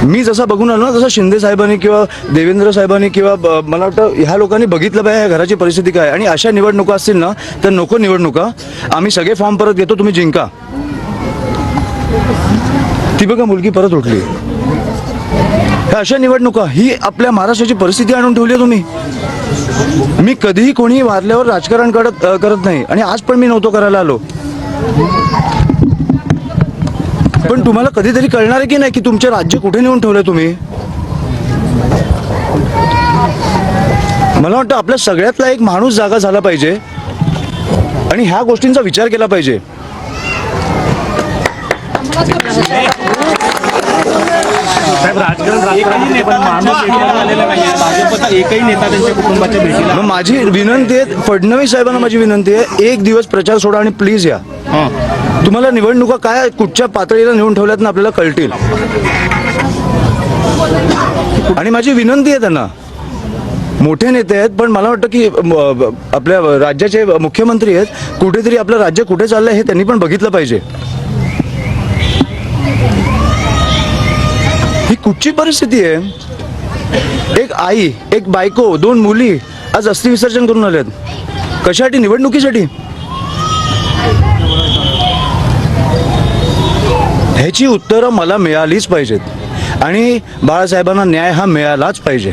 मी जसा बघून आलो ना तसं शिंदे साहेबांनी किंवा देवेंद्र साहेबांनी किंवा मला वाटतं ह्या लोकांनी बघितलं पाहिजे ह्या घराची परिस्थिती काय, आणि अशा निवडणुका असतील ना तर नको निवडणुका. आम्ही सगळे फॉर्म परत घेतो, तुम्ही जिंका. ती बघा मुलगी परत उठली. ह्या अशा निवडणुका ही आपल्या महाराष्ट्राची परिस्थिती आणून ठेवली आहे तुम्ही. मी कधीही कोणीही वारल्यावर राजकारण करत नाही, आणि आज पण मी नव्हतो करायला आलो. पण तुम्हाला कधीतरी कळणार आहे की नाही की तुमचे राज्य कुठे नेऊन ठेवलंय तुम्ही. मला वाटतं आपल्या सगळ्यातला एक माणूस जागा झाला पाहिजे आणि ह्या गोष्टींचा विचार केला पाहिजे. एकही नेता त्यांच्या कुटुंबाच्या भेटीला. मग माझी विनंती आहे, फडणवीस साहेबांना माझी विनंती आहे, एक दिवस प्रचार सोडा आणि प्लीज या. तुम्हाला निवडणुका काय कुठच्या पातळीला नेऊन ठेवल्यात ना आपल्याला कळतील. आणि माझी विनंती आहे त्यांना, मोठे नेते आहेत पण मला वाटतं की आपल्या राज्याचे मुख्यमंत्री आहेत, कुठेतरी आपलं राज्य कुठे चाललंय हे त्यांनी पण बघितलं पाहिजे. ही कुठची परिस्थिती आहे. एक आई, एक बायको, 2 मुली आज अस्थि विसर्जन करून आल्यात. कशासाठी? निवडणुकीसाठी. ह्याची उत्तरं मला मिळालीच पाहिजेत आणि बाळासाहेबांना न्याय हा मिळालाच पाहिजे.